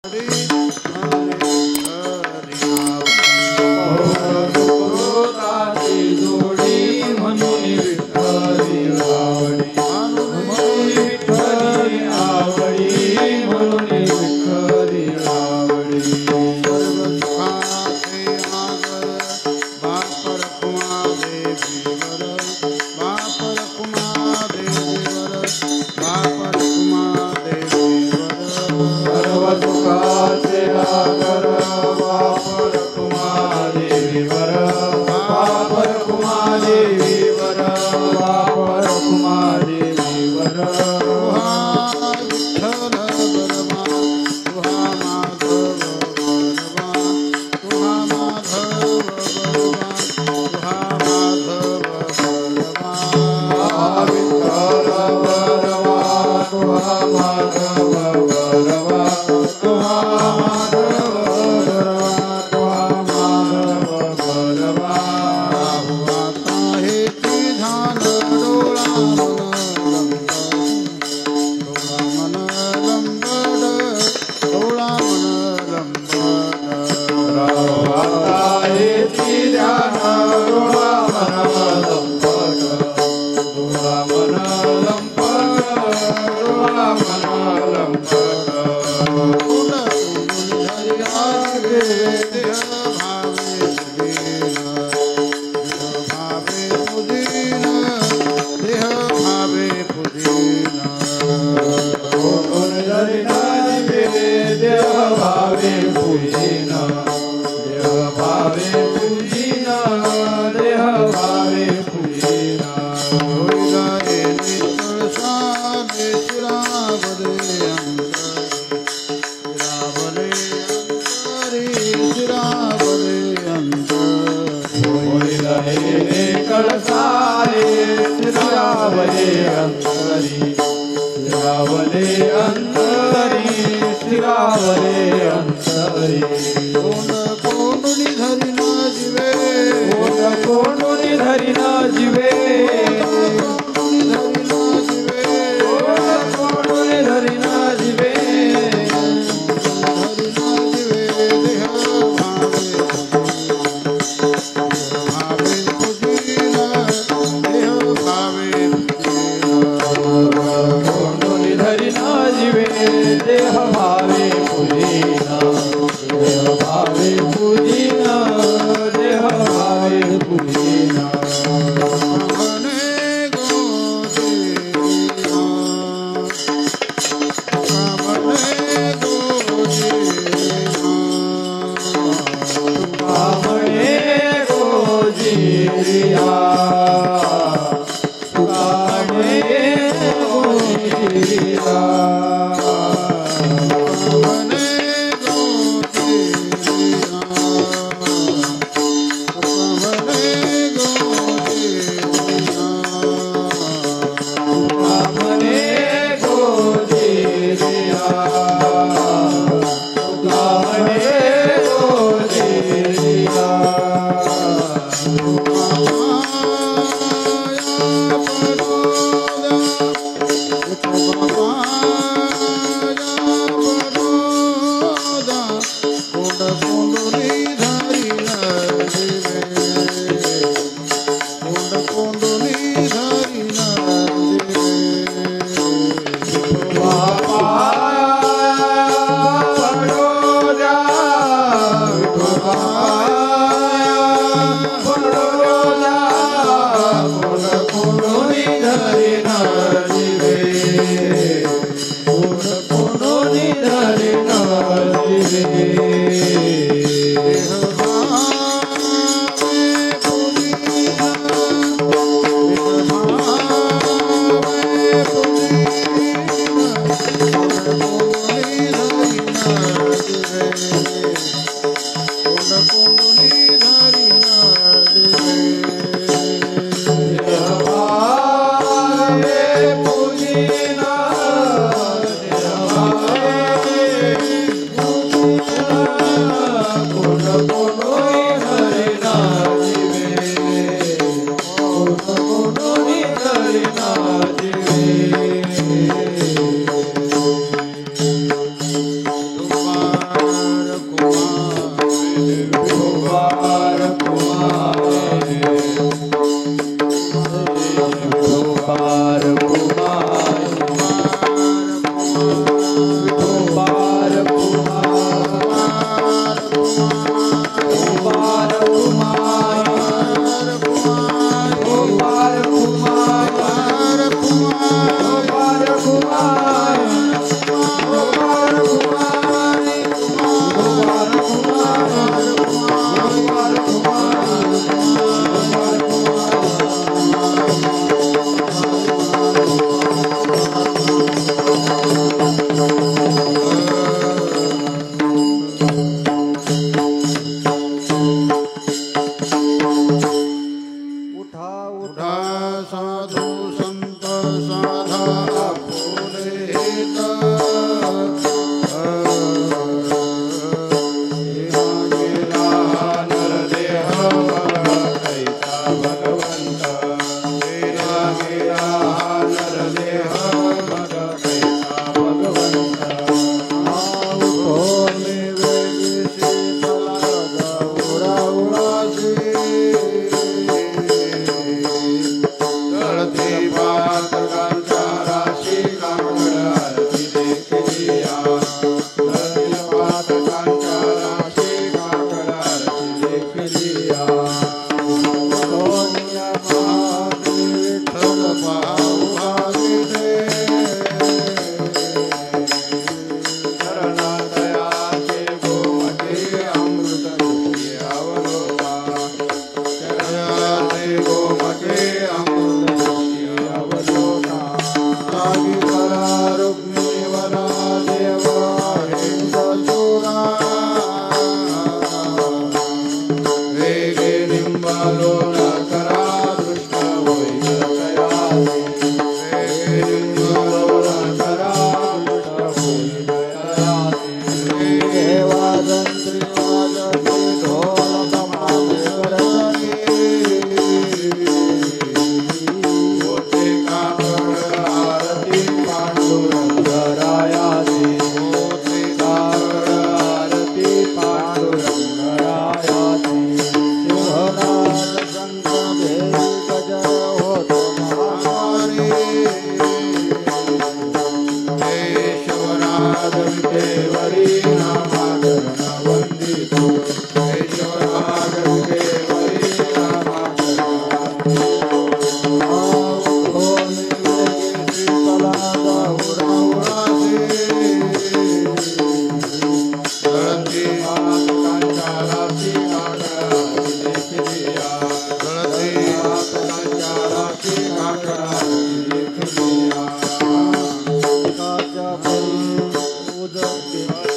Hare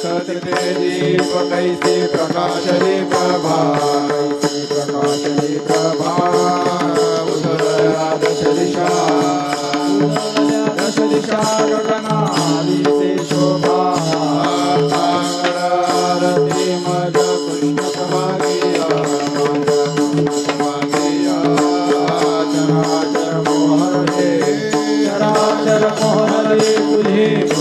दिसत ते दीप कैसे प्रकाशले प्रभा उतरल्या दश दिशा गगनाली ते शोभा आरती मज कृष्ण समागिया चराचर मोहरे तुझे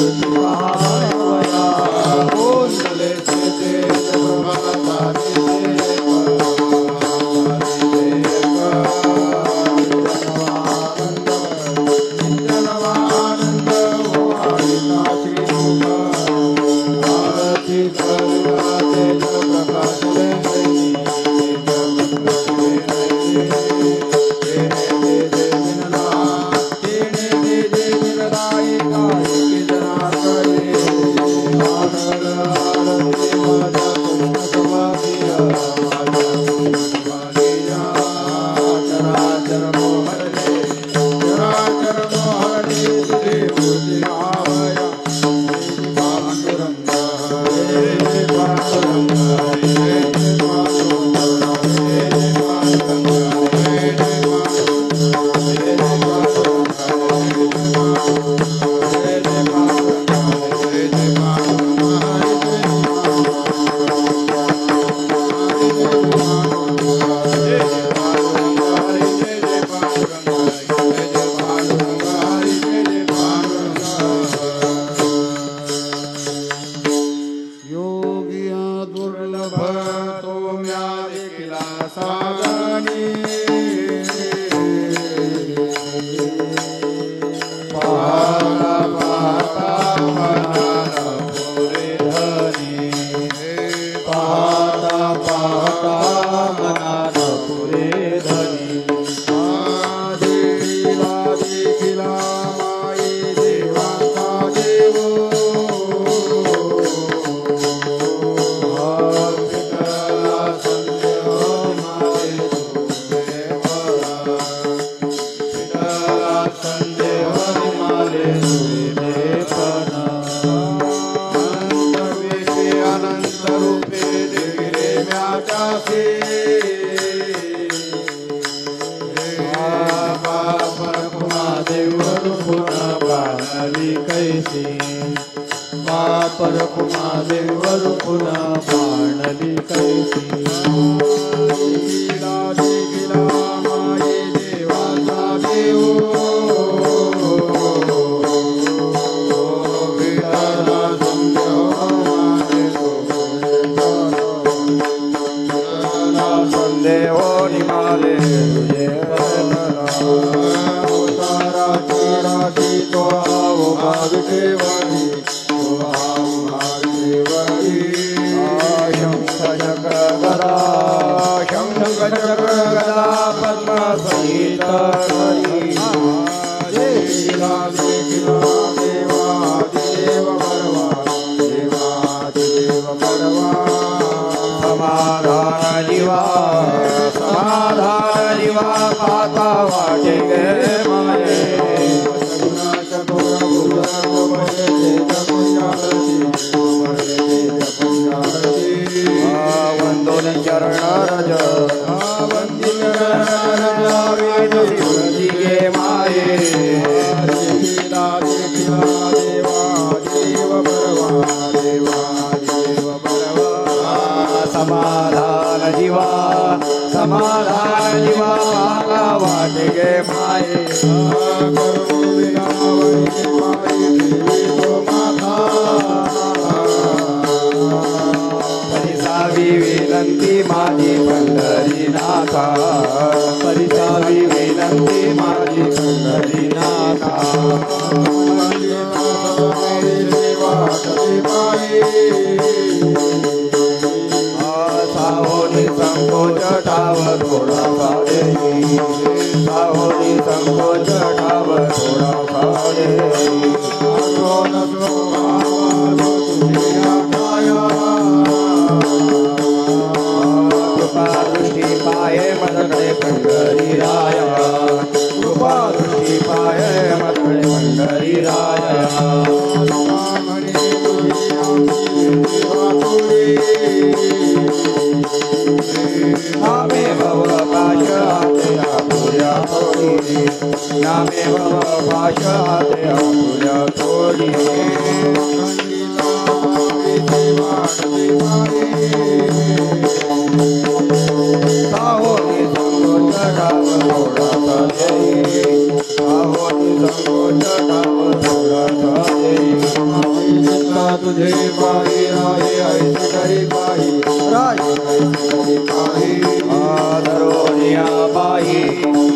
कैसे करी पाही राज कैसे करी पाही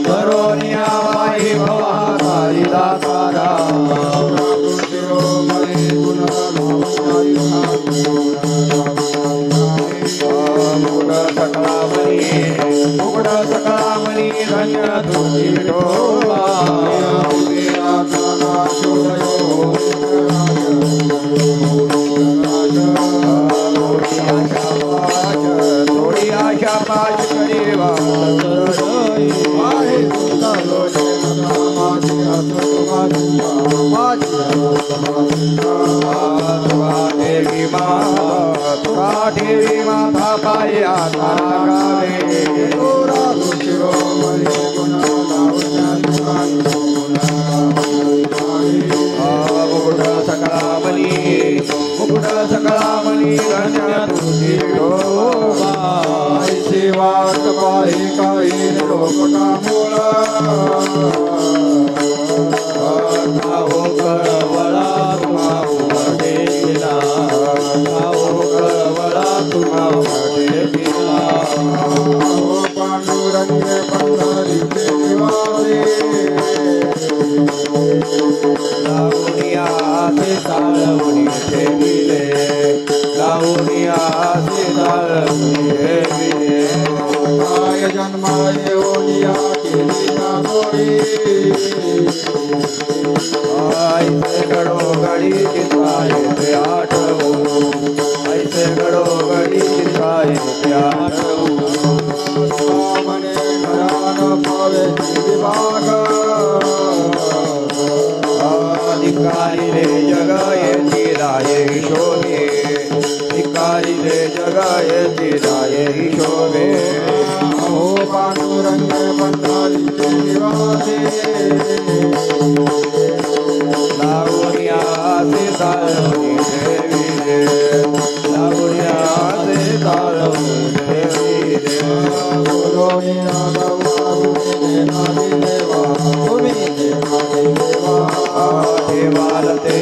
धरोनिया पाही भवा हरिदासारा मुकुट सकलामणि धन्य तुझी विठोबा थोडी आशा पाच करीवा देवी माता पाया तारा गावे मुकुट सकलामणि धन्य तुझी विठोबा सेवा पाही काही लोकटा मोळा हो कळवळा तुम्हा उमटे दिला हो कळवळा तुम्हा उमटे दिला पांडुरंग पंढरी देवारे लावणिया से ताळवणी ठेविले लावणिया से ताळवणी ठेविले काय जन्माय ओनिया केली नामोडी ऐसे घडोघडी चित्राये ते आठवू ऐसे घडोघडी चित्राये ते आठवू मने घरान पावे विभाग अधिकारी रे जग येती राये शोभे अधिकारी रे जग येती राये शोभे अहो पांडुरंग पंढरी देवारे लावण्या से ताळवणी ठेविले लावण्या से ताळवणी ठेविले बोलोनिया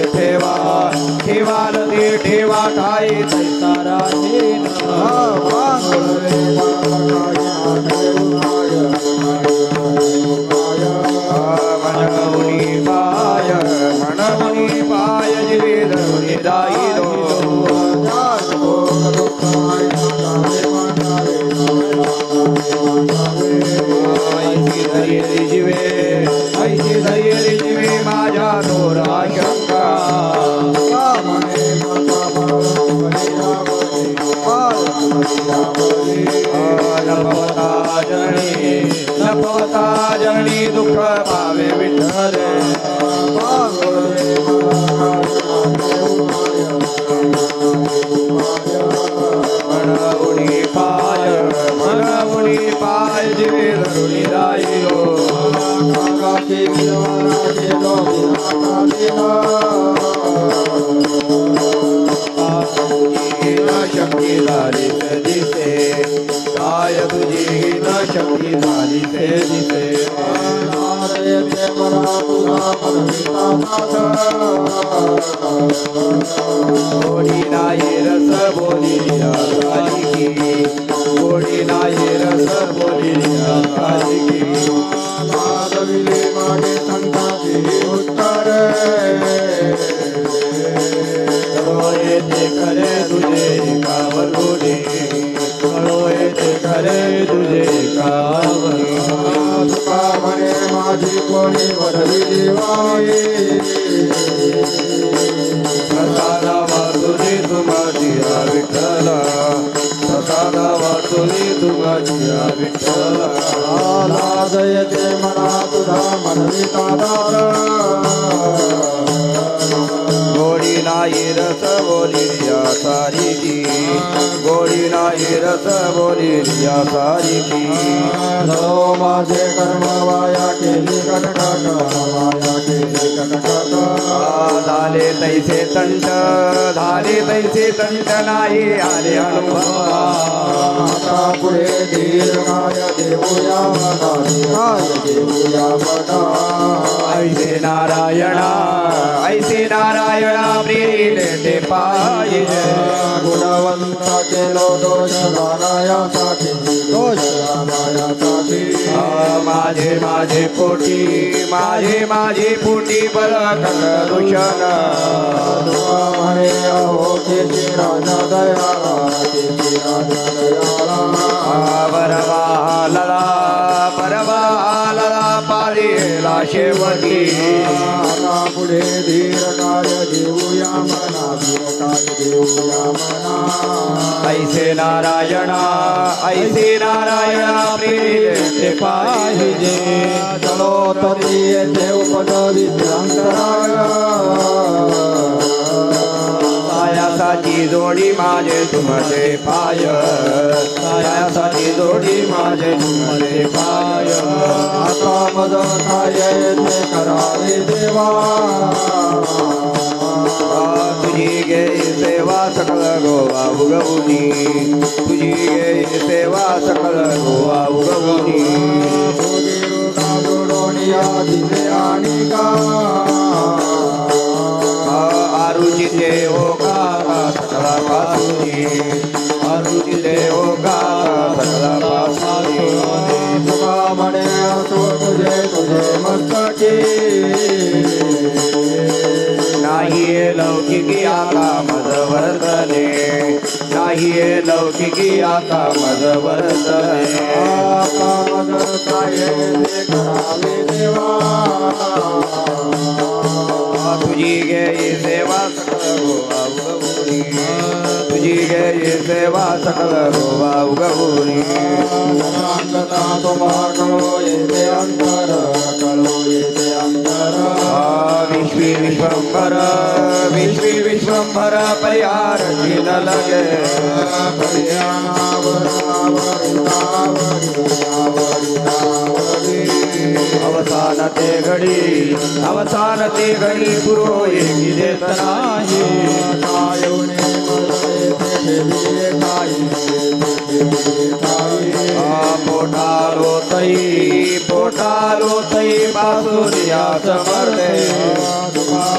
देवा तुम्ही ठेवाल ते ठेवा ठाई तैसारा मनमुनी पाय जीवे धरुणी दायिलो ऐशी धैर्य जीवे माझ्या दोरा शंका लपवता जणी दुःख पावे विठ्ठल मनमुनी पाय जीवे धरुणी राहिलो शक्ती झाली ते दिसे काय तुझी न शक्ती झाली ते दिसे गोडी नाही रस बोलिया सारिकी गोडी नाही रस बोलिया सारिकी मागे संताची उत्तर येते खरे तुझे कावरुडे येते खरे तुझे म्हणे माझी कोणी वरली देवाई प्रसादा वाचुली तुझी विठ्ठला प्रसादा वाचुली तुझी विठ्ठला लाजयते मना तुझा मनविता गोडी नाही रस बोलिया सारिकी गोडी नाही रस बोलिया सारिकी माझे कर्म वाया केली कटकट वाया केली कटकट झाले तैसे तंट नाही आले अनुभवा आता पुढे दीर्घाय देऊया मना देऊया मना ऐसे नारायणा प्रिय ते पाहिजे गुणवंत केलो दोष रामायासाठी दोष रामायासाठी माझे माझे पोटी बल दूषण म्हणे अहो केची राजा दयाळा केची राजा दयाळा परवाला पारिला शेवटी आता पुढे धीर कार्य देऊया मना धीर कार्य देऊया मना ऐसे नारायणा प्रेम पाहिजे चलो तरी देव पद विद्यांतराय सायासाठी जोडी माझे तुमचे पाय सायासाठी जोडी माझे तुमचे पाय आता मद काय ते करावे देवा तुझी गे सेवा सकल गोवा उगवुनी तुझी गे सेवा सकल गोवा उगवुनी दिले आणि का आरुचिते हो का सकला पासुनी आरुचिते हो का सकला पासुनी तुका म्हणे असो तुझे मस्तकी नाही लौकिकी आता मज वर्तने नाही लौकिकी आता मज वर्तने आता मज काय ते करावे देवा तुझी गे सेवा सकल गोवा उगवुनी तुझी गे सेवा सकल गोवा उगवुनी तुम्हा कळो येते अंतर कळो येते अंतर विश्वंभर परिहार न लगे अवसान ते घडी पुरो एकी देत नाही पोटालो तई बासुरिया समर्थे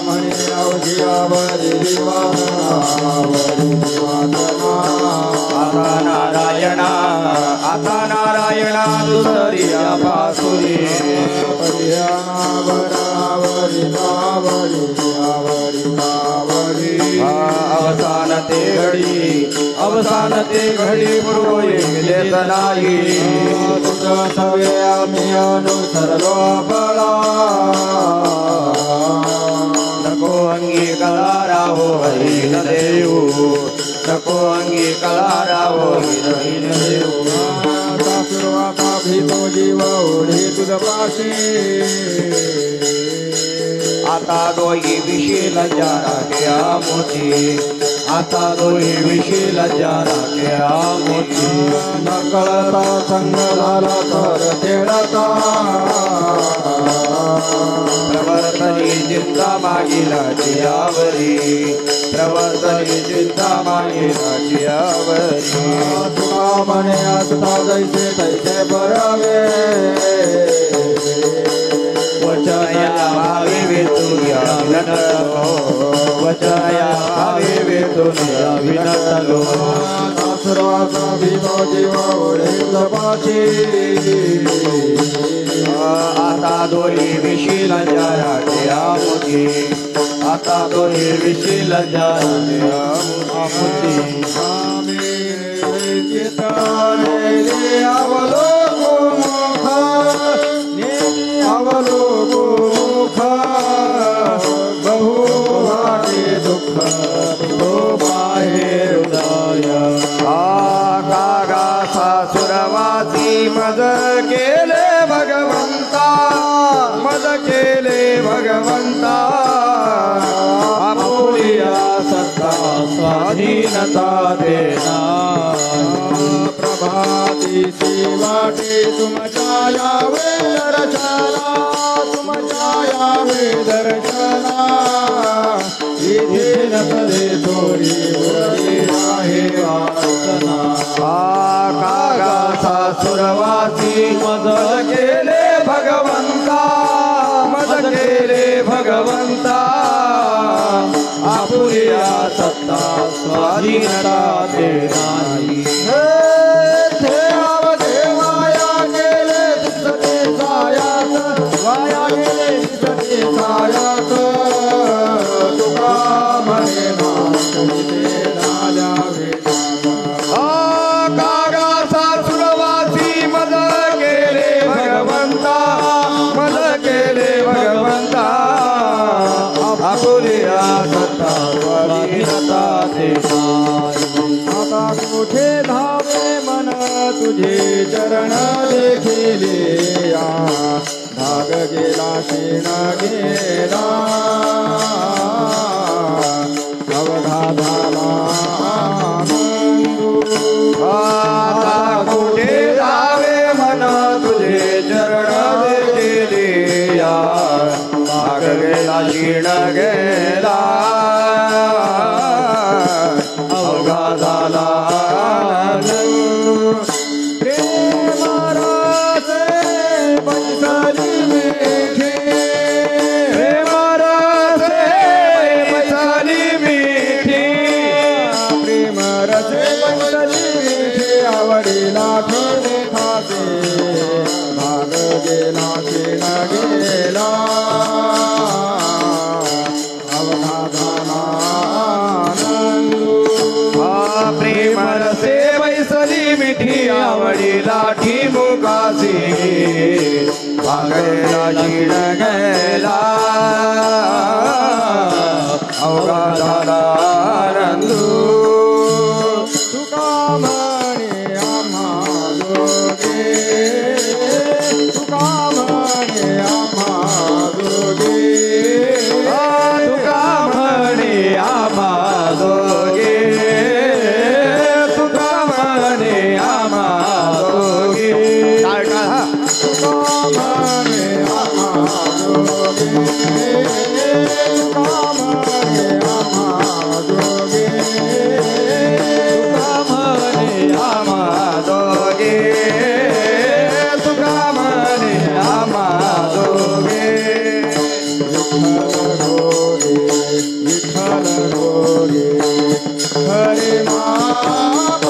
म्हणे अवघियावरी आता नारायणा दुसरिया बासुरी अवसान ते घडी पुरो देत नाही तुझा सवे आम्ही अनुसरलो बळा नको अंगी कलारा हो हरी न देऊ नको अंगी कलारा हो हरी न देऊ सुरुवाता भीतो जीव ओढी तुझ पाशी आता दोही विशील जारा क्या मोती आता दोही विशील जारा क्या मोती न कळता संग झाला तर तेडता प्रवर्तनी चिंता मागिला जियावरी प्रवर्तनी चिंता मागिला जियावरी तुका म्हणे असता जैसे तैसे बरावे वचया भावी वेतुया विनटलो वचया भावी वेतुया विनटलो सर्वाचा भीतो जीव ओढे तपाशी आता दोही विशील जाराचे आमुती आता दोही विशील जाराचे आमुती मद केले भगवंता आपुलिया सत्ता स्वाधीनता देना प्रभाती शिवाटी तुमच्या यावे दर्शना तुमच्या यावे दर्शना इथे नसले थोडी उरली आहे वासना कागासा सुरवासी मद केले भगवंता आपुलिया सत्ता स्वाधीनता तुझे चरण देखिले या भाग गेला क्षीण गेला अवघा झाला आता कुठे जावे मन तुझे चरण देखिले या भाग गेला क्षीण गेला अवघा झाला प्रेम रसे बैसली मिठी प्रेम रसे बैसली मिठी प्रेम रसे बैसली मिठी आवडीला ठेवले खाते भाग गेला क्षीण गेला अवघा झाला प्रेम रसे बैसली मिठी आवडीला ठिमुकासी भागेला क्षीण गेला अवघा झाला नंदू तुका म्हणे आम्हा दोघे तुका म्हणे आम्हा दोघे तुका म्हणे आम्हा दोघे तुका म्हणे आम्हा दोघे तुका म्हणे आम्हा दोघे तुका म्हणे आम्हा दोघे तुका म्हणे आम्हा दोघे तुका म्हणे आम्हा दोघे विठ्ठल गोरे हरे माप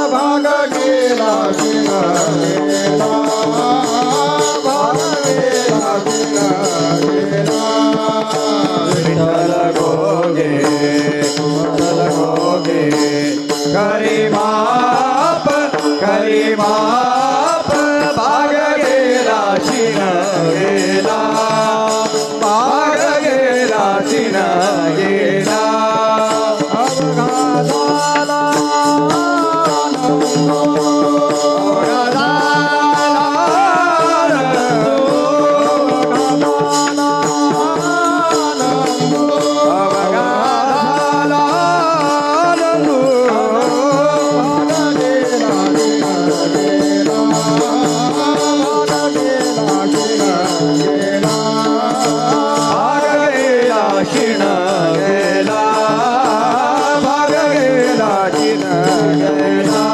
भाग गेला क्षीण गेला भाग गेला क्षीण गेला विठ्ठल गोगे खरी माप भाग गेला क्षीण गेला भाग गेला क्षीण गेला अवघा झाला क्षीण गेला भाग गेला क्षीण गेला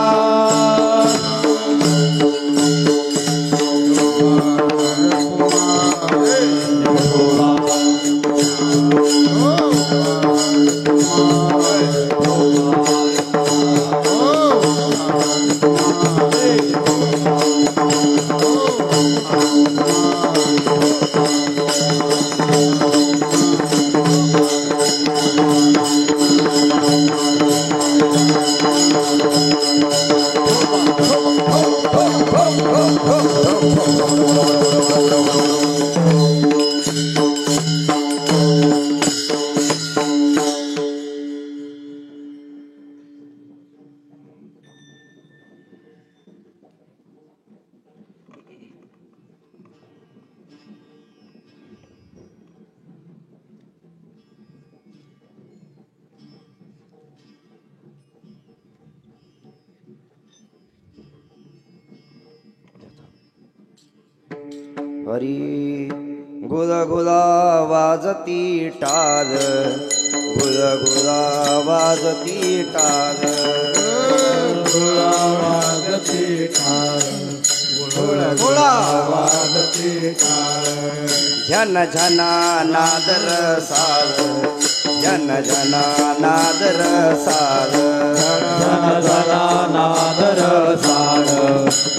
हरी गुलगुला वाजती टाळ गुलगुला वाजती टाळ गुळा वाजती टाळ गुळा वाजती टाळ झन झना नादर सार झन झना नादर सार धन धना नादर सार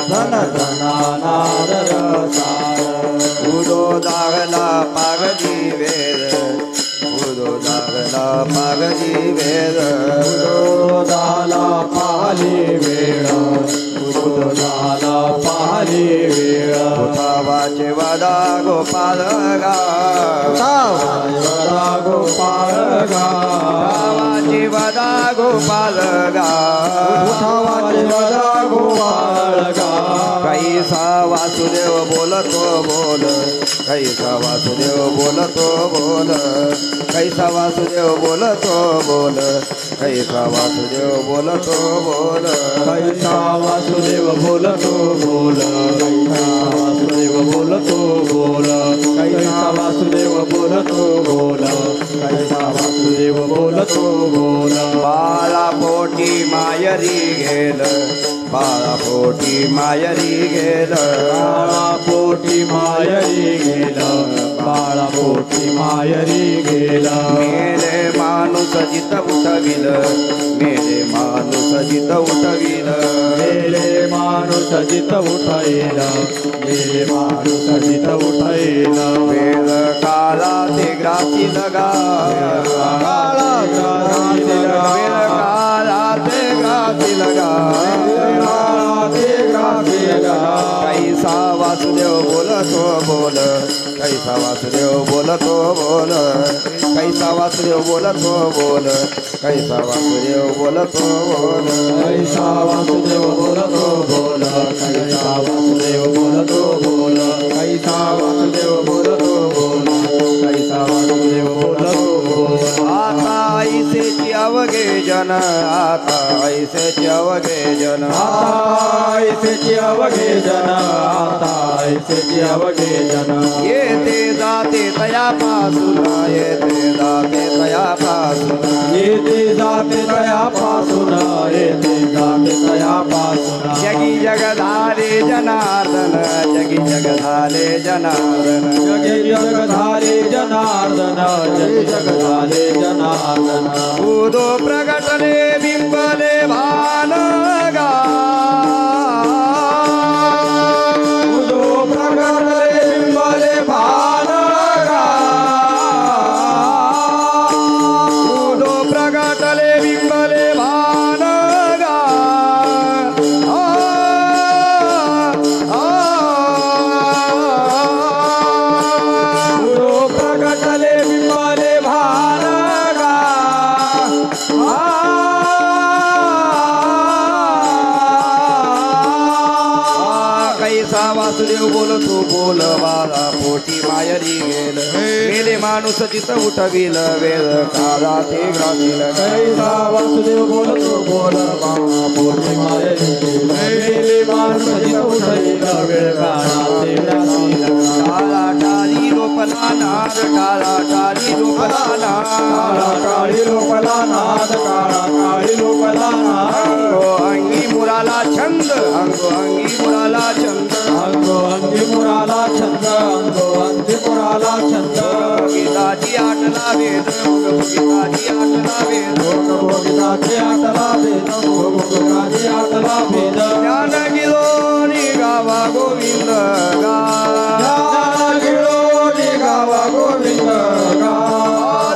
धन धना नादर सार उदो दागला पागजी वेद उदो दागला पागजी वेद उदो झाला पाली वेळ उदो झाला पाली वेळ उठावाचे वादा गोपाल गा गोपाळ गा गावाची मदा गोपाल गा उठावाचे मदा गोपाळ गा कैसा वासुदेव बोलतो बोल कैसा वासुदेव बोलतो बोल कैसा वासुदेव बोलतो बोल कैसा वासुदेव बोलतो बोल कैसा वासुदेव बोलतो बोल कैसा वासुदेव बोलतो बोल कैसा वासुदेव बोलतो बोल कैसा वासुदेव बोलतो बोल बाळा पोटी मायरी गेल बाळा पोटी मायरी गेल बाळा पोटी मायरी गेला बाळा पोटी मायरी गेला मेरे माणूस जित उठविल मेरे माणूस जित उठविल मेले माणूस जित उठायला मेले माणूस जित उठायला वेळ काला ते ग्रासी लगा काला ग्रासी लगा. वेळ काला ते ग्रासी लगा कैसा वासुदेव बोलतो बोल कैसा वासुदेव बोलतो बोल कैसा वासुदेव बोलतो बोल कैसा वासुदेव बोलतो बोल कैसा वासुदेव बोलतो बोल कैसा वासुदेव बोलतो बोल कैसा वासुदेव बोलतो बोल कैसा वासुदेव बोलतो बोल आता ऐसेची अवघे जन आता ऐसेची अवघे जन ऐसेची अवघे जन आता ऐसेची अवघे जन येते जाते तयापासून येते जाते तयापासून येते जाते तयापासून येते जाते तयापासून जगी जगधारे जनार्दन जगी जगधारे जनार्दन जगे जगधारे जनार्दन जगे जगधारे जनार्दन उदो प्रगटले बिंबले भान गा उदो प्रगटले बिंबले भान गा उदो प्रगटले बिंबले भान गा उदो प्रगटले बिंबले भान गा कैसा वासुदेव बोलतो बोल बाळा पोटी मायरी गेल मेले माणूस जित उठविल वेळ काला ते ग्रासील कैसा वासुदेव बोलतो बोल बाळा पोटी मायरी मेले माणूस जित उठविल वेळ काळा ते ग्रासील काला टाळी लोपला नाद काला टाळी लोपला काळा नाद काळी लोपला नाद काळा काळी लोपला नाद अंगो अंगी मुराला छंद अंगो अंगी मुराला छंद अंगो अंगी मुराला छंद अंगो अंगी मुराला छंद गीताची आटला वेद गीताची आटला वेद भोगिताची आटला भेद भोगिताची आटला भेद ज्ञान गिलोनी गावा गोविंद गा ज्ञान गिळोनी गावा गोविंद गा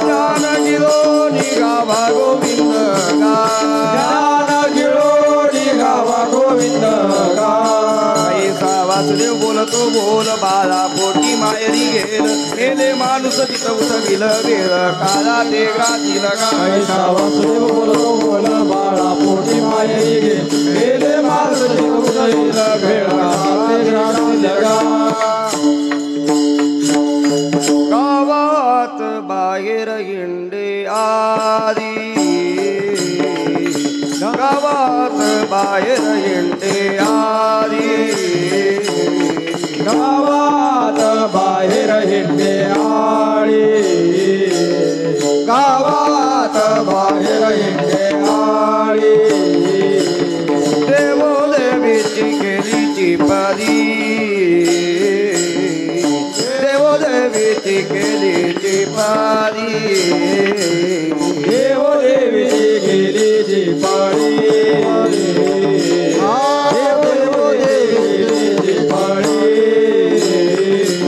ज्ञान गिलोनी गावा गोविंद गा ज्ञान गिळोनी गावा गोविंद गा कैसा वासुदेव बोलतो बोल बाळा पोटी मायरी गेल मेले माणूस जित उठविल वेळ काला ते ग्रासील कैसा वासुदेव बोलतो बोल बाळा पोटी मायरी गे गेले माणूस जित उठविल वेळ काला ते ग्रासील गा गावात बाहेर हिंडे आदी गावात बाहेर हिंडे आदी गावात बाहेर हिंडे आळी गावात बाहेर हिंडे आळी देवो देवीची केलीची पारी देवो देवीची केलीची पारी देव देवीची गेलीची पाळी देव देवीची पाळी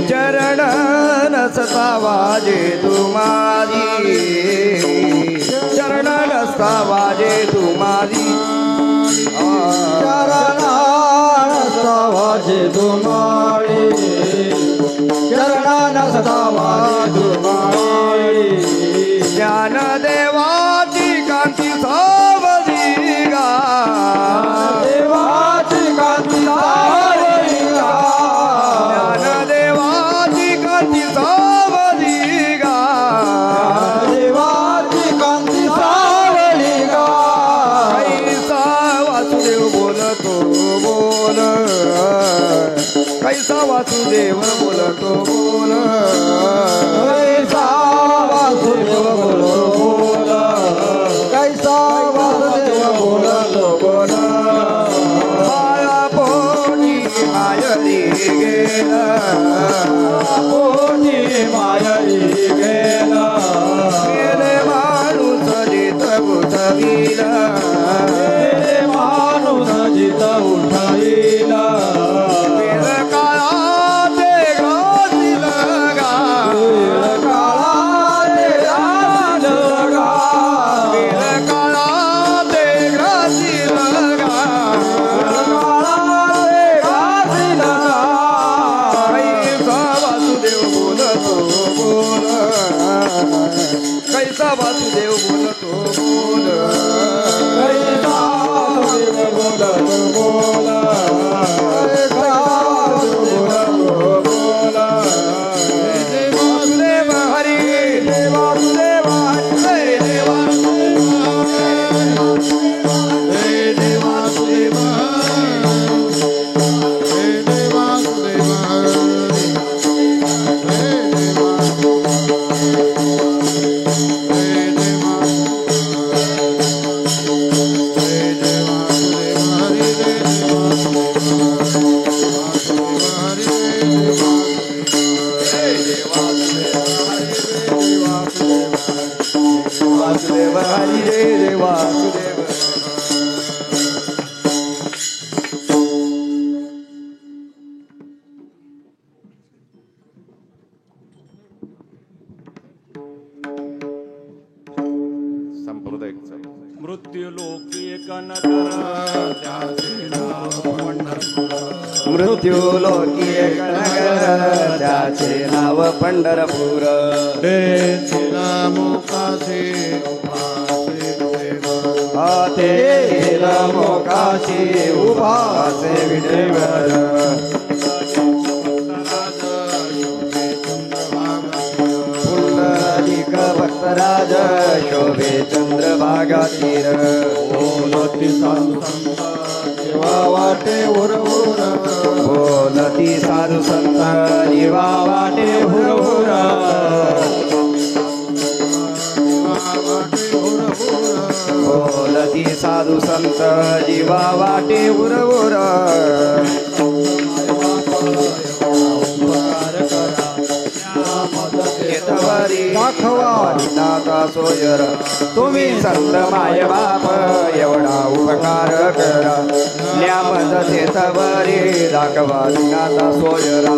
चरण नसता वाजे तुम्हारी चरण नसता वाजे तुम्हारी चरणानसता वाजे तुम्हारी चरणानसता वाजे तुम्हारी ज्ञान देवाची कांती कैसा वासुदेव बोलतो बोल कैसा वासुदेव बोलतो बोल कैसा वासुदेव बोलतो बोल माया पोटी मायरी गेला पोटी मायरी गेला गेले माणूस जित उठविला माणूस जित उठाईला वेळ काळा ते घातील गा वेळ काळा ते घातील गा वेळ काळा ते घातील गा काळा ते घातील गा कैसा वासुदेव बोलतो बोल कैसा वासुदेव बोलतो बोल कैसा वासुदेव बोलतो बोल वासुदेव हरी वासुदेव हरी वासुदेव वासुदेव हरी रे वासुदेव संप्रदाय मृत्युलोकी कनकर त्याचे नाव पंढरपूर मृत्युलोकी नगर त्याचे नाव पंढरपूर ते मोकाशी उभासे विडेवर पुंडलिक भक्तराज शोभे चंद्रभागा तीर बोलती साधू संत देवा वाटे हुरहुर बोलती साधू संत जीवा वाटे हुरहुर बोलती साधू संत जीवा वाटे हुरहुर दाखवा नाका सोयर तुम्ही संत माय बाप एवढा उपकार करा न्यामद तेतवरी दाखवा नाका सोयरा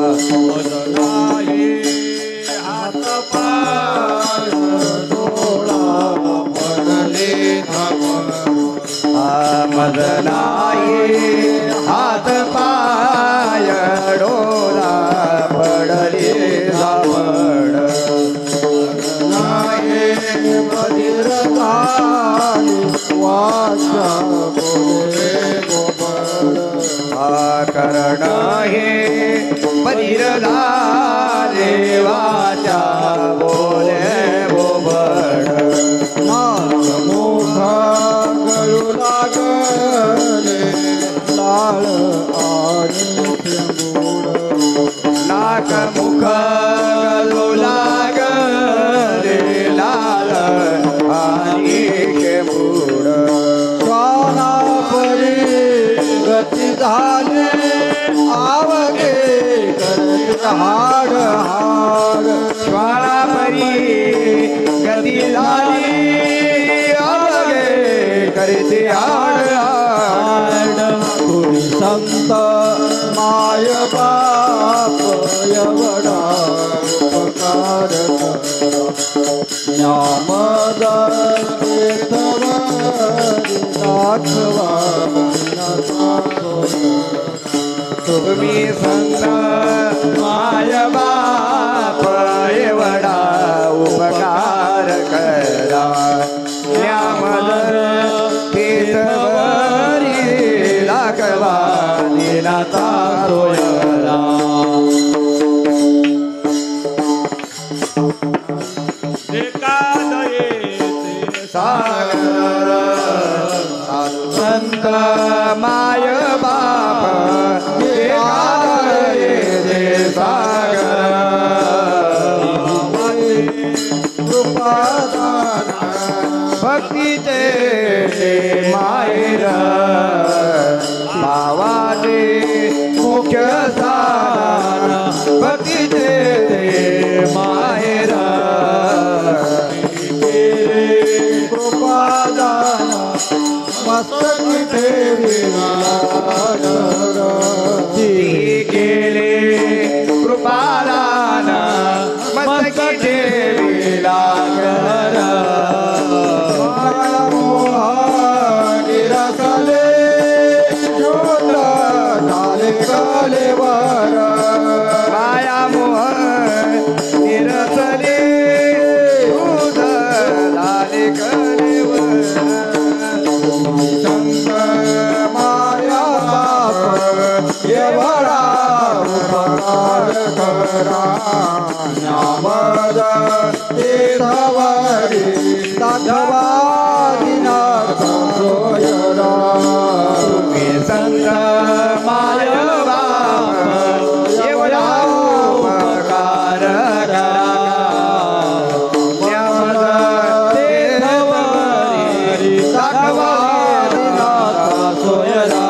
हात पाय डोळा पडले मदनाई हात पाय डोला पडले झापड मधीर झाली वाचा बोले गोबड करण हे बधिरला देवाच्या बोले बोबड मुख गळू लागले लाळ आणि चेंबूड नाक मुख गळू लागले लाल आणि चेंबूड श्वाना परी गती झाले आवगे करत हाड हाड श्वाना परी गती झाली आवगे करते हाड हाड थोडी संत माय बाप एवढा उपकार न्यामद तीर्थवारी दाखवा तुम्ही संत माय बाप एवढा उपकार करा न्यामद तीर्थवारी दाखवा दिनाचा सोयरा सागर संत माय बाप सागर भक्तीचे माहेर भावाचे मुख्य स्थान भक्तीचे माहेर कृपादान मस्तकी ठेविला गेले कृपादान मस्तकी ठेविला निरसले शोध झाले कलेवर माया मोह निरसले दूध झाले कलेवर संत माया बाप एवढा उपकार करा नामद तीर्थवारी दाखवा दिनार्थ सोयरा तुम्ही संत माय बाप एवढा उपकार करा ज्ञान देवरी दाखवा सोयरा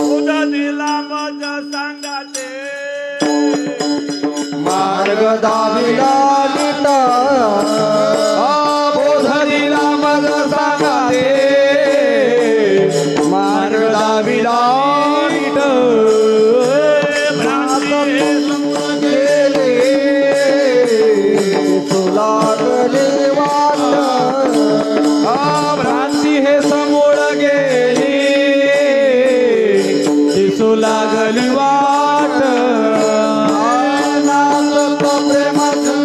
उदा दिला मज सांगाते मार्ग दाविला लिटा बोध दिला मज सांगाते मार्ग दाविला गेले सुलागले वाट भ्रांती हे समोर गेली दिसू लागली वाट नाचत प्रेमाचे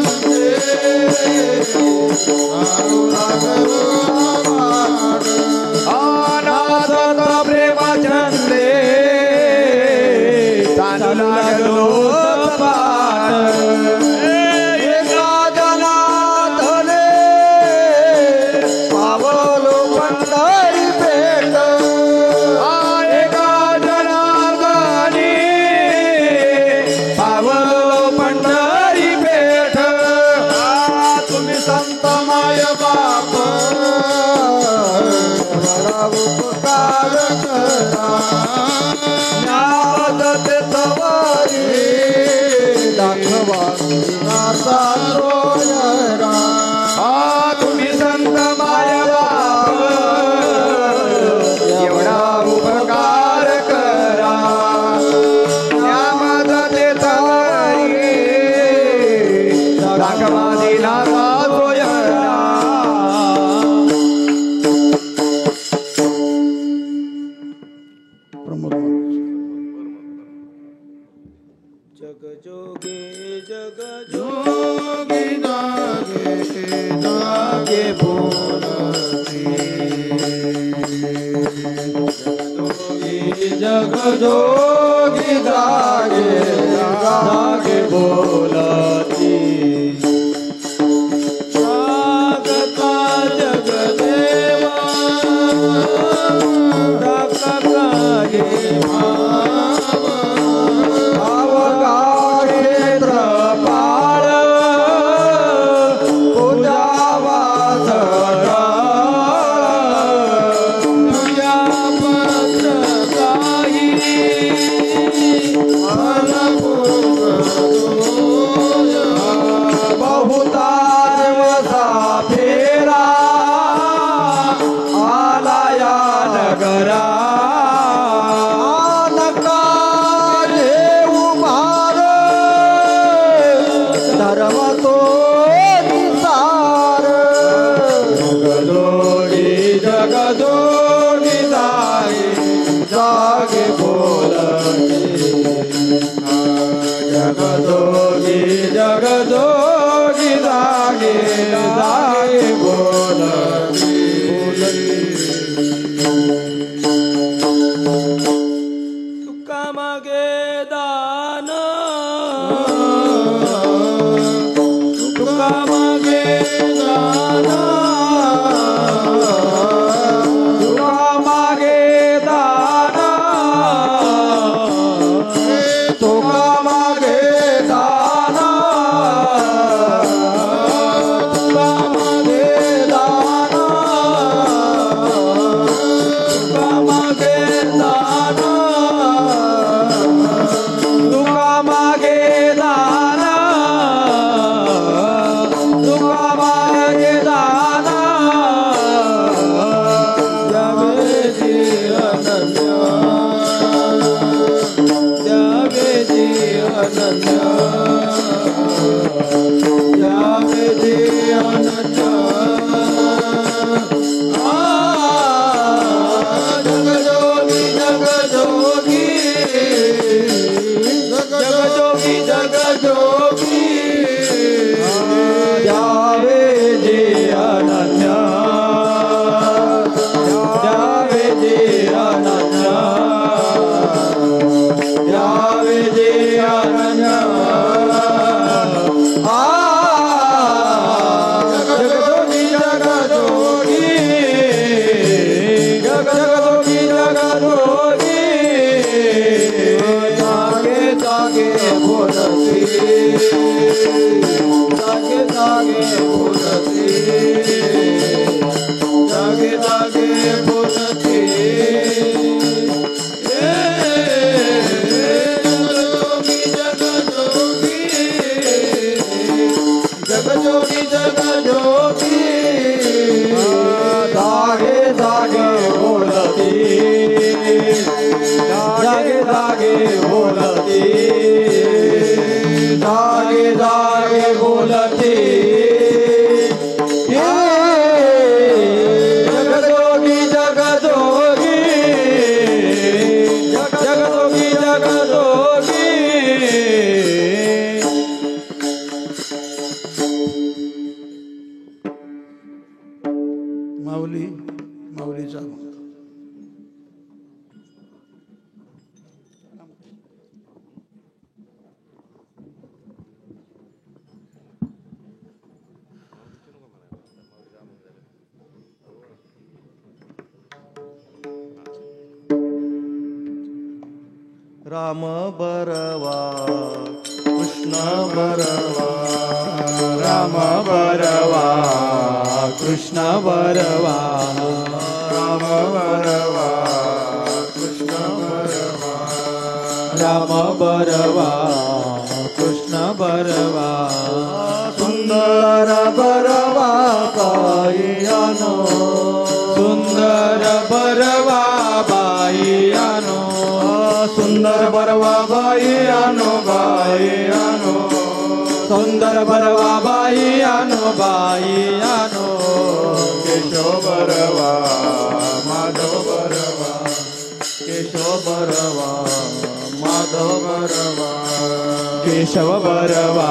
अनाथत प्रेमाचंदे चालू लागलो पाठ एका जनार्दने पावलो पंढरी पेठ एका जनार्दनी पावलो पंढरी पेठ तुम्ही संत माय बाप बडा उपकार करा नाद तवारी दाखवा नासा सोयरा तुम्ही संत माय बाप एवढा उपकार करा ज्ञानदते तवारी दाखवा दिनाचा सोयरा जग जोगे जग जोगी नागे नागे बोलती जग जोगी नागे नागे बोलती स्वागता जग देवा राखता गे क्षेत्र पाळ पूजावा तुझ्या पत्र काही माऊलीचा राम बरवा कृष्ण बरवा राम बरवा कृष्ण बरवा राम बरवा कृष्ण बरवा राम बरवा कृष्ण बरवा सुंदर बरवा पायनो सुंदर बरवा बाईयानो सुंदर बरवा बायनो बायनो सुंदर बरवा बाईयानो बाईयानो केशव बरवा माधव बरवा केशव बरवा माधव बरवा केशव बरवा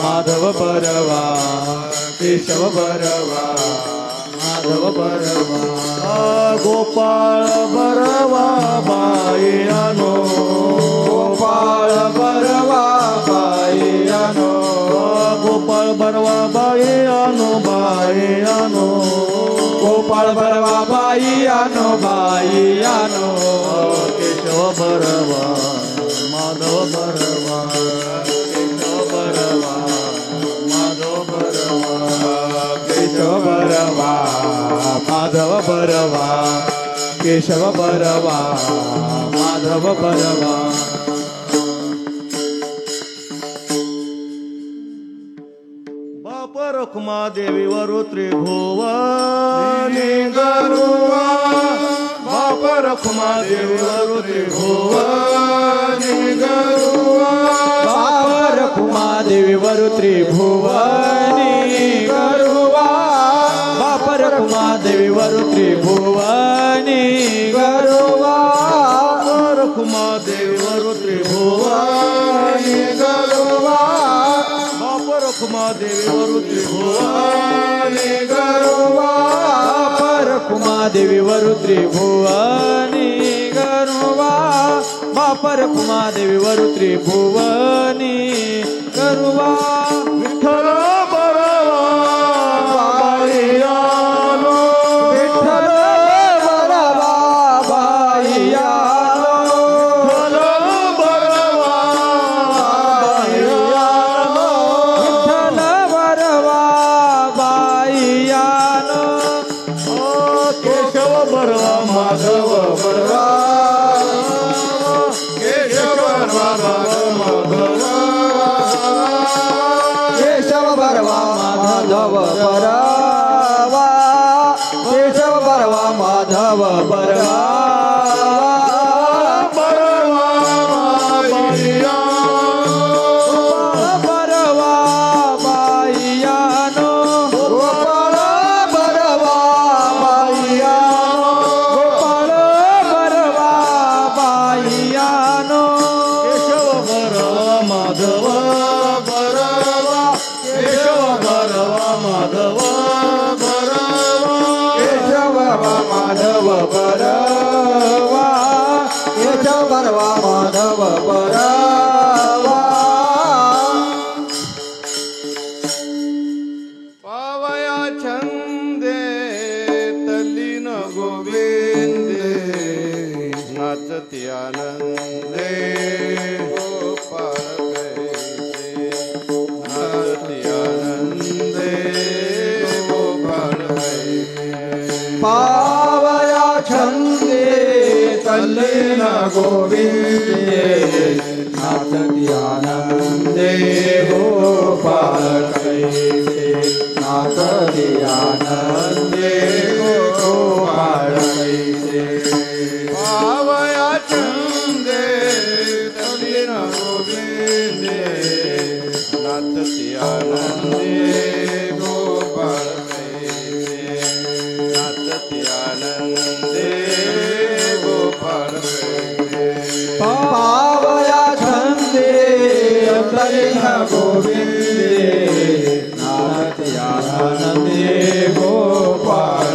माधव बरवा केशव बरवा माधव बरवा गोपाळ बरवा बायनो गोपाळ बरवा बाईयानो गोपाळ बरवा बायनो बायनो गोपाळ बरवा बाईयानो बाईयानो केशव बरवा माधव बरवा केशव बरवा माधव बरवा केशव बरवा माधव बरवा केशव बरवा माधव बरवा बाप रखुमा देवी वरु त्रिभुवनी गरुवा बाप रखुमा देवी वरु त्रिभुवनी गरुवा बापर कुमादेवी वरु त्रिभुवनी गरुवा बापर कुमादेवी वरु त्रिभुवनी गरुवा रखुमा देवी वरु त्रिभुवनी गरुवा बाप रखुमा देवी वरु त्रिभुवनी गरुवा बापर कुमादेवी वरु त्रिभुवनी गरुवा बापर कुमादेवी वरु त्रिभुवनी गरुवा विठ्ठल बरवा बायनो विठ्ठल बरवा बाईयानो विठ्ठल बरवा बायनो विठ्ठल बरवा बाईयानो केशव बरवा माधव बरवा केशव बरवा माधव केशव बरवा माधव बरवा केशव बरवा माधव बरवा बरवा बायनो बरवा बाईयानो गोपाळ बरवा बाईयानो गोपाळ बरवा बाईयानो केशव बरवा माधव बरवा केशव बरवा माधव बरवा केशव माधव बरवा केशव बरवा माधव बरवा पावया छंदे तल्लीन गोविंदे नाचती आनंदे गोपाळ कैसे नाचती आनंदे गोपाळ कैसे पावया छंदे तल्लीन गोविंदे नाचती आनंदे गोपाळ कैसे नाचती आनंदे गोपाळ कैसे पावया छंदे तल्लीन गोविंदे नाचती आनंदे गोपाळ कैसे नाचती आनंदे गोपाळ कैसे पावया छंदे तल्लीन गोविंदे नाचती आनंदे गोपाळ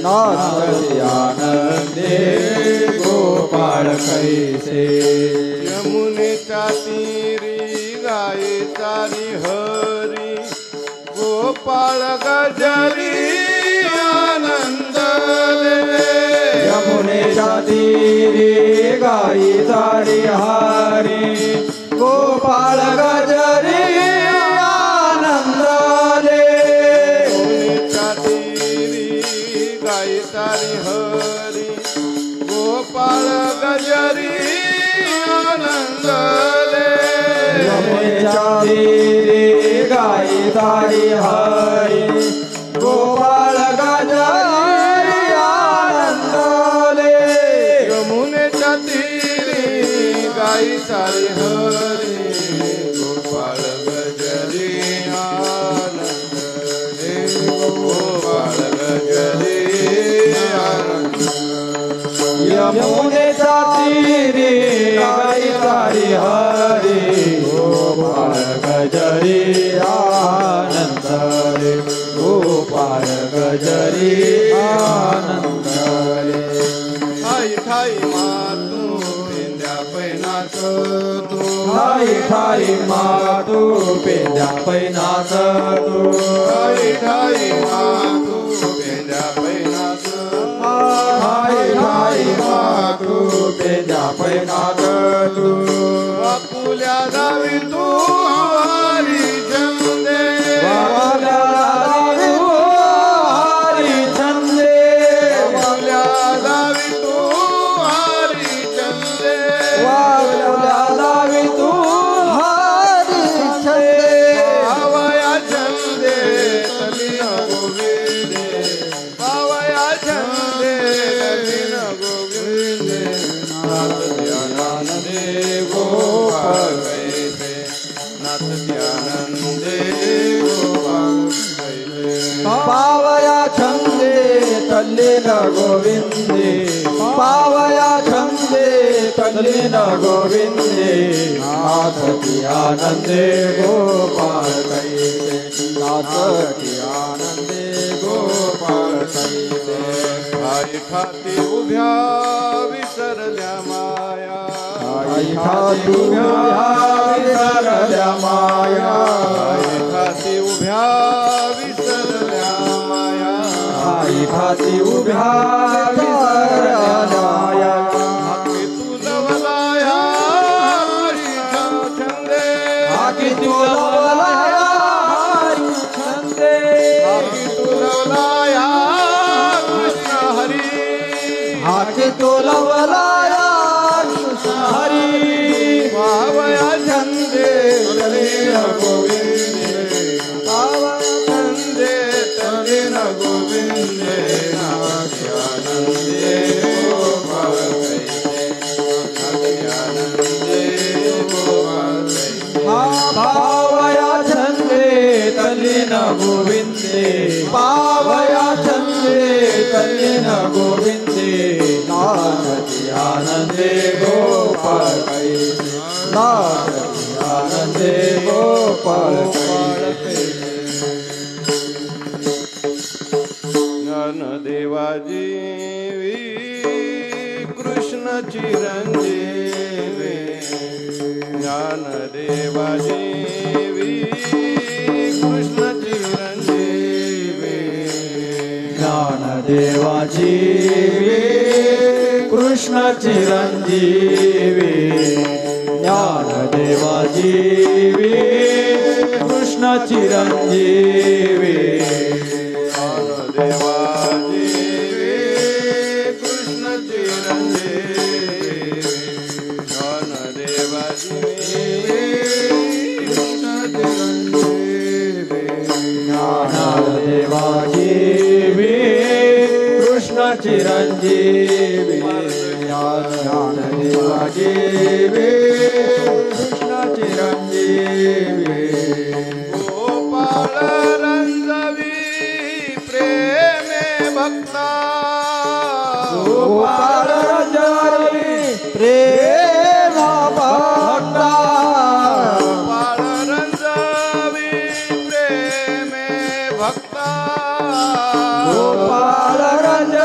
नाचती आनंदे गोपाळ कैसे यमुनेच्या तीरी गाई चारी हरी गोपाळ गजरी आनंदले यमुनेच्या तीरी गाई चारी हारी गोपाळ गजरी आनंदले यमुनेच्या तीरी गाई चारी हरी गोपाळ गजरी आनंदले यमुनेच्या तीरी गाई चारी हारी गोपाळ गजरी आनंदले यमुनेच्या तीरी गाई चारी हरी गोपाळ गजरी आनंदले गोपाळ गजरी यमुनेच्या तीरी गाई चारी हारी गोपाळ गजरी आनंदले गोपाळ गजरी आनंदले ठाई ठाई मातू पेंद्या पैनाच तू ठाई ठाई मातू पेंद्या पैनाच तू ठाई ठाई मातू पेंद्या पैनाच ठाई ठाई मातू पेंद्या पैनाच तू वाकुल्या जावी तू हरी चंदे वाकुल्या जावी तू हरी चंदे वाकुल्या जावी तू हरी चंदे वाकुल्या जावी तू हरी चंदे पावया चंदे तलीन गोविंदे पावया चंदे तलीन गोविंदे नाचती आनंदे गोपाळ कैसे नाचती आनंदे गोपाळ कैसे पावया छंदे तल्लीन गोविंदे पावया छंदे तल्लीन गोविंदे नाचती आनंदे गोपाळ कैसे नाचती आनंदे गोपाळ कैसे आई खाती उभ्या विसरल्या माया आई खाती उभ्या विसरल्या माया आई खाती उभ्या विसरल्या माया आई खाती उभ्या विसरल्या माया हाकी तू लवलाया हरी छंदे हाकी तू लवलाया हरी छंदे हाकी तू लवलाया कृष्ण हरी हाकी तू लवलाया कृष्ण हरी पावया छंदे तलीन गोविंदे पावया छंदे तलीन गोविंदे नाचती आनंदे गोपाळ कैसे नाचती आनंदे गोपाळ कैसे पावया छंदे तल्लीन गोविंदे पावया छंदे तल्लीन गोविंदे नाचती आनंदे गोपाळ कैसे नाचती आनंदे गोपाळ कैसे ज्ञानदेवाजी कृष्ण चिरंजीवी ज्ञानदेवाजी कृष्ण चिरंजीवी ज्ञानदेवाची कृष्ण चिरंजीवी ज्ञानदेवाची कृष्ण चिरंजीवी ज्ञानदेवाजी कृष्ण चिरंजीवी ज्ञानदेवाजी कृष्ण चिरंजीवी ज्ञानदेवाची कृष्ण चिरंजीवी ज्ञानदेवाची कृष्ण चिरंजीवी गोपाळ रंजवी प्रेमे भक्ता गोपाळ रंजवी प्रेम भक्ता गोपाळ रंजवी प्रेमे भक्ता गोपाळ रंजवी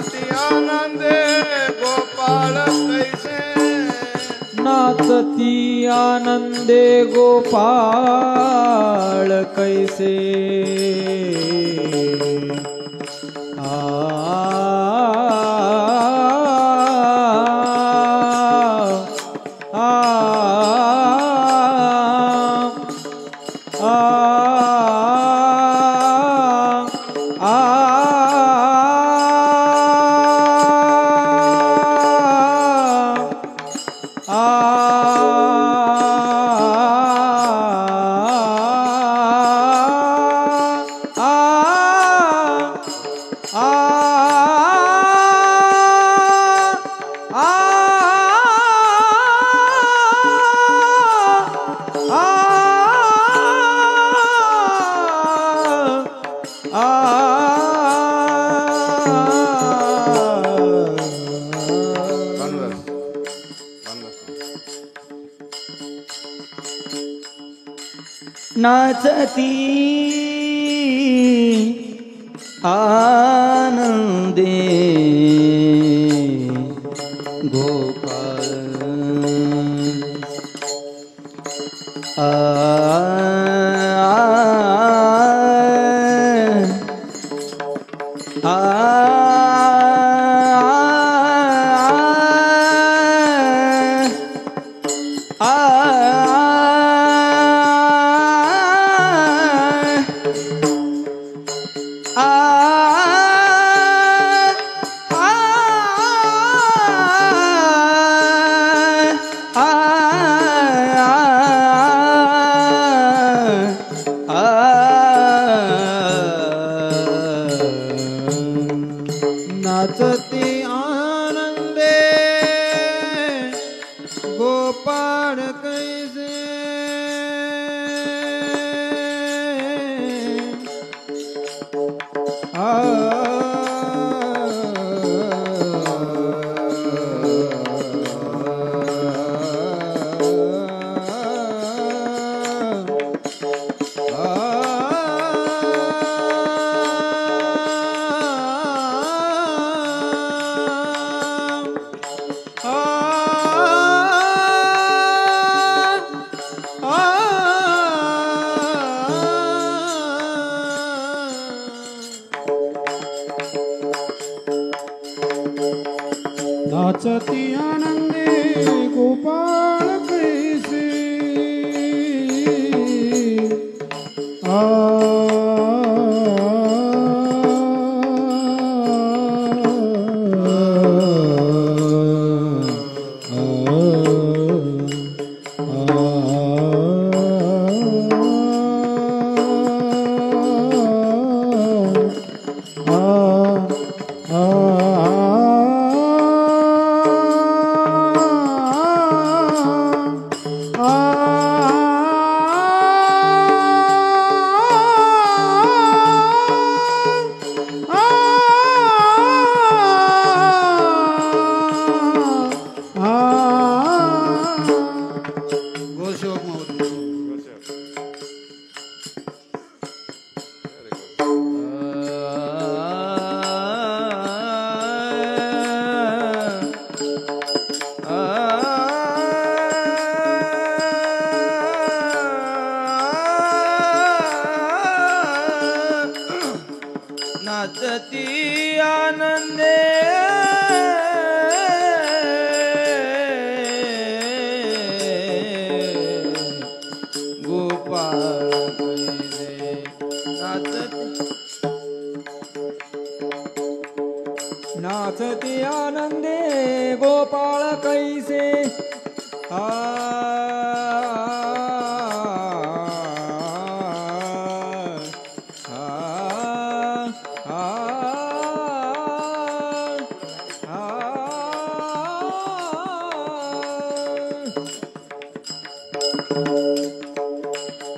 नाचती आनंदे गोपाळ कैसे नाचती आनंदे गोपाळ कैसे आ आ नाचती आनंदे गोपाळ नाचती आनंदे गोपाळ कैसे नाचती आनंदे गोपाळ कैसे नाचती आनंदे गोपाळ कैसे नाचती आनंदे गोपाळ कैसे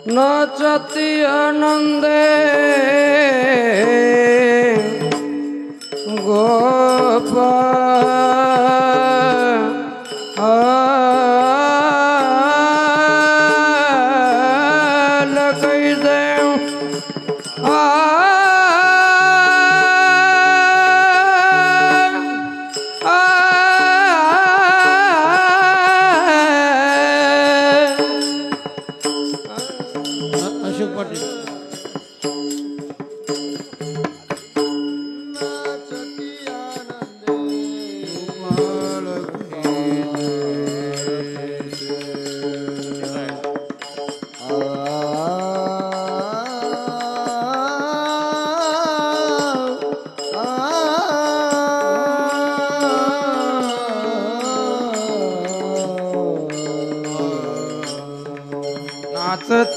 नाचती आनंदे गोपाळ कैसे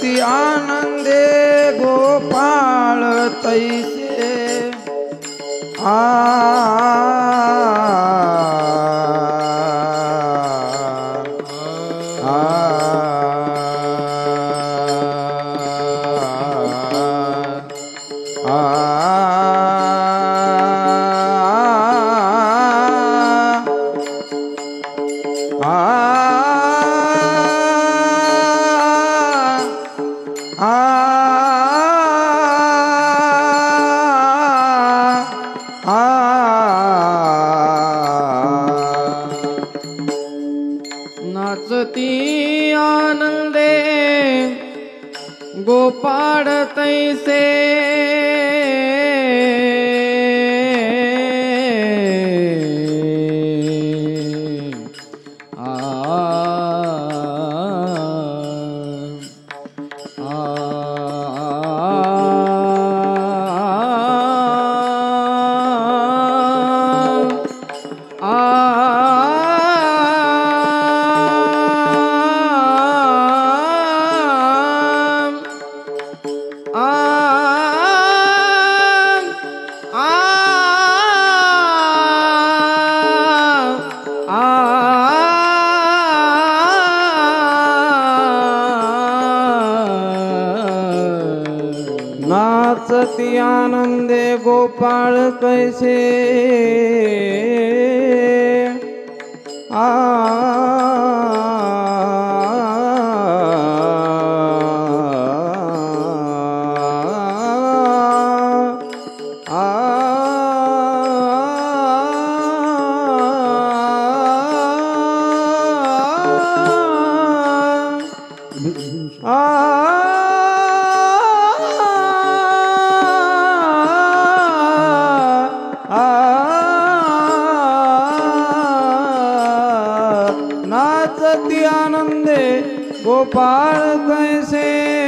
नाचती आनंदे गोपाळ तैसे नाचती आनंदे गोपाळ तैसे नाचती आनंदे गोपाळ कैसे नाचती आनंदे गोपाळ कैसे